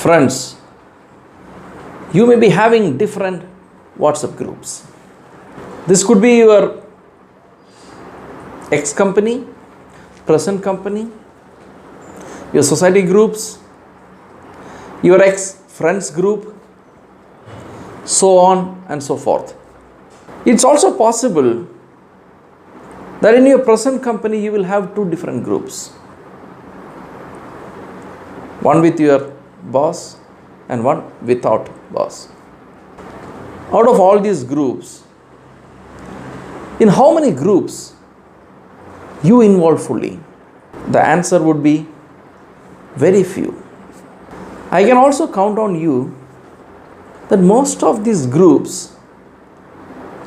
Friends, you may be having different WhatsApp groups. This could be your ex company, present company, your society groups, your ex friends group, so on and so forth. It's also possible that in your present company you will have two different groups. One with your boss and one without boss. Out of all these groups, in how many groups you involve fully? The answer would be very few. I can also count on you that most of these groups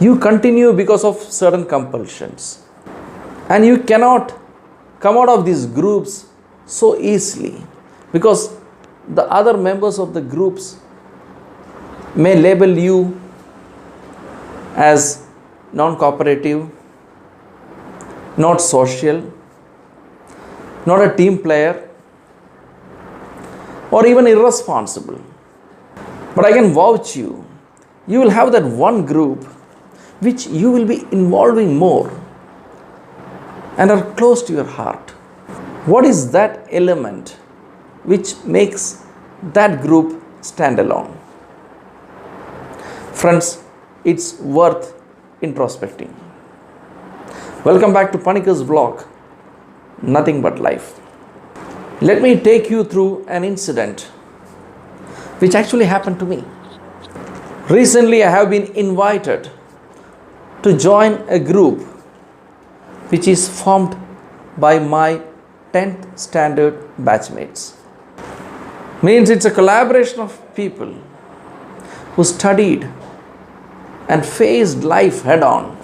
you continue because of certain compulsions, and you cannot come out of these groups so easily because the other members of the groups may label you as non-cooperative, not social, not a team player, or even irresponsible. But I can vouch you will have that one group which you will be involving more and are close to your heart. What is that element which makes that group stand alone? Friends, it's worth introspecting. Welcome back to Panicker's vlog, Nothing But Life. Let me take you through an incident which actually happened to me. Recently, I have been invited to join a group which is formed by my 10th standard batchmates. Means it's a collaboration of people who studied and faced life head on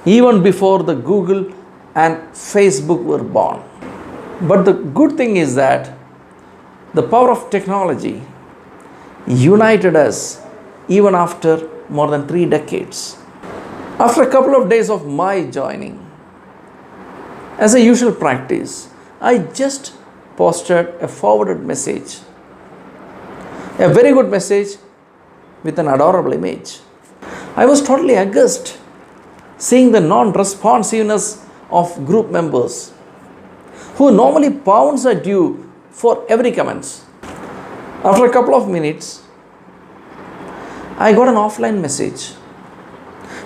even before the Google and Facebook were born. But the good thing is that the power of technology united us even after more than 3 decades. After a couple of days of my joining, as a usual practice, I just posted a forwarded message, a very good message with an adorable image. I was totally aghast seeing the non-responsiveness of group members who normally pounce at you for every comment. After a couple of minutes, I got an offline message.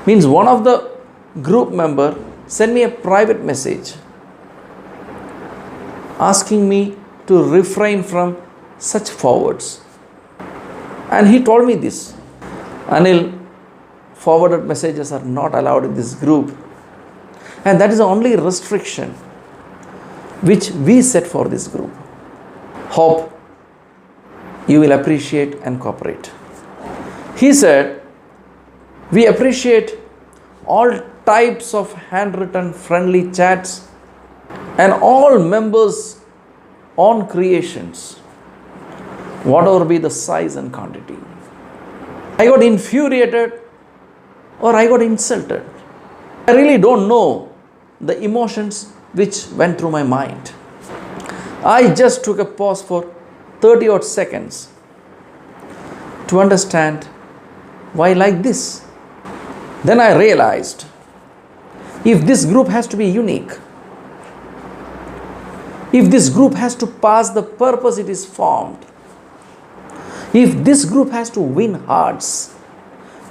Means one of the group member sent me a private message asking me to refrain from such forwards. And he told me this: Anil, forwarded messages are not allowed in this group. And that is the only restriction which we set for this group. Hope you will appreciate and cooperate. He said, we appreciate all types of handwritten friendly chats and all members' own creations, whatever be the size and quantity. I got infuriated or I got insulted. I really don't know the emotions which went through my mind. I just took a pause for 30 odd seconds to understand why like this. Then I realized, if this group has to be unique, if this group has to pass the purpose it is formed, if this group has to win hearts,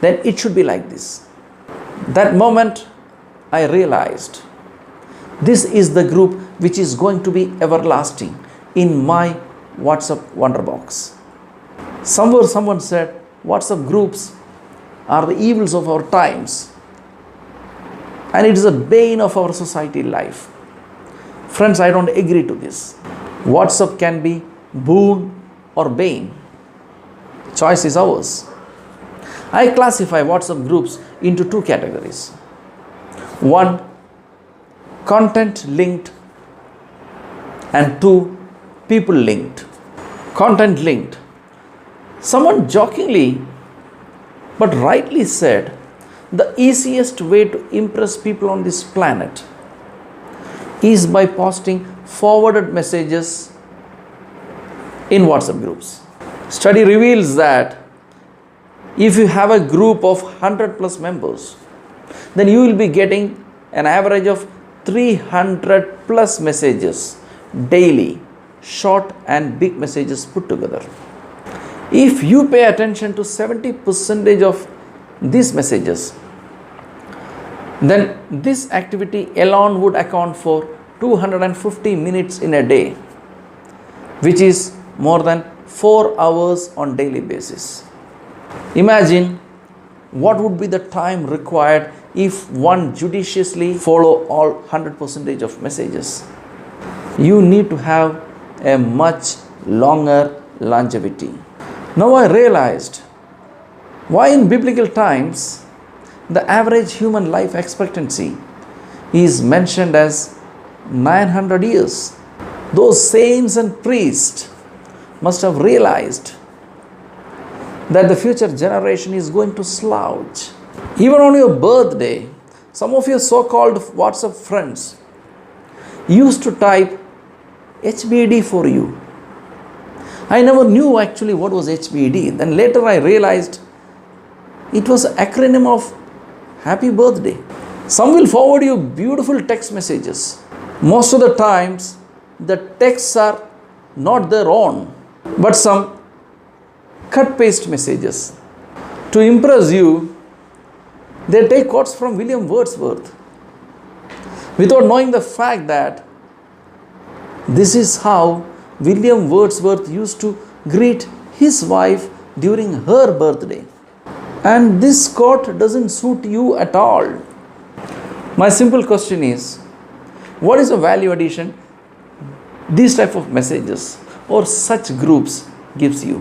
then it should be like this. That moment I realized this is the group which is going to be everlasting in my WhatsApp Wonderbox. Somewhere someone said WhatsApp groups are the evils of our times and it is a bane of our society life. Friends, I don't agree to this. WhatsApp can be Boon or Bane. Choice is ours. I classify WhatsApp groups into 2 categories. 1, content linked, and 2, people linked. Content linked. Someone jokingly but rightly said the easiest way to impress people on this planet is by posting forwarded messages in WhatsApp groups. Study reveals that if you have a group of 100 plus members, then you will be getting an average of 300 plus messages daily, short and big messages put together. If you pay attention to 70% of these messages, then this activity alone would account for 250 minutes in a day, which is more than 4 hours on daily basis. Imagine what would be the time required if one judiciously follow all 100% of messages. You need to have a much longer longevity. Now I realized why in biblical times the average human life expectancy is mentioned as 900 years. Those saints and priests must have realized that the future generation is going to slouch. Even on your birthday, some of your so-called WhatsApp friends used to type HBD for you. I never knew actually what was HBD. Then later I realized it was an acronym of Happy Birthday. Some will forward you beautiful text messages. Most of the times, the texts are not their own, but some cut-paste messages. To impress you, they take quotes from William Wordsworth without knowing the fact that this is how William Wordsworth used to greet his wife during her birthday. And this quote doesn't suit you at all. My simple question is, what is the value addition these type of messages or such groups gives you?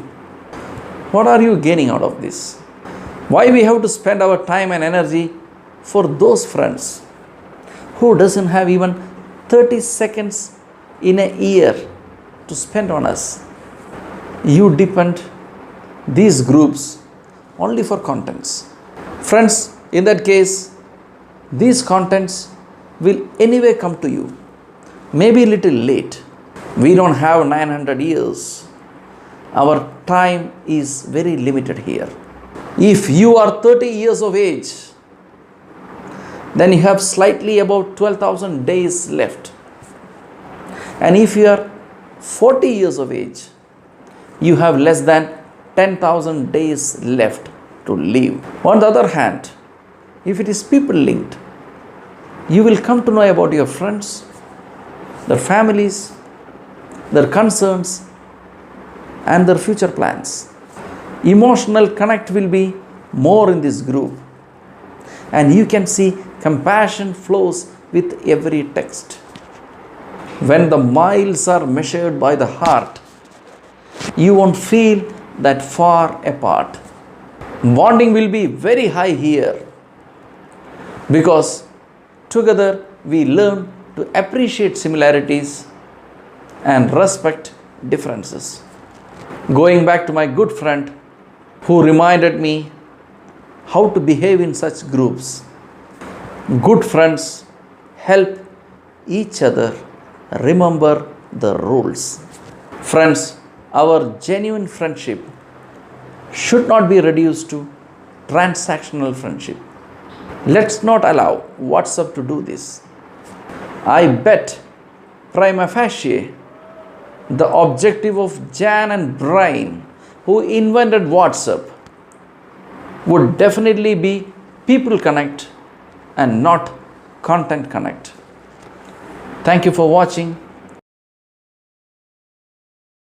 What are you gaining out of this? Why we have to spend our time and energy for those friends who doesn't have even 30 seconds in a year to spend on us? You depend these groups only for contents. Friends, in that case, these contents will anyway come to you, maybe a little late. We don't have 900 years. Our time is very limited here. If you are 30 years of age, then you have slightly about 12,000 days left. And if you are 40 years of age, you have less than 10,000 days left to live. On the other hand, if it is people linked, you will come to know about your friends, their families, their concerns, and their future plans. Emotional connect will be more in this group, and you can see compassion flows with every text. When the miles are measured by the heart, you won't feel that far apart. Bonding will be very high here because together we learn to appreciate similarities and respect differences. Going back to my good friend who reminded me how to behave in such groups. Good friends help each other remember the rules. Friends, our genuine friendship should not be reduced to transactional friendship. Let's not allow WhatsApp to do this. I bet prima facie the objective of Jan and Brian, who invented WhatsApp, would definitely be people connect and not content connect. Thank you for watching.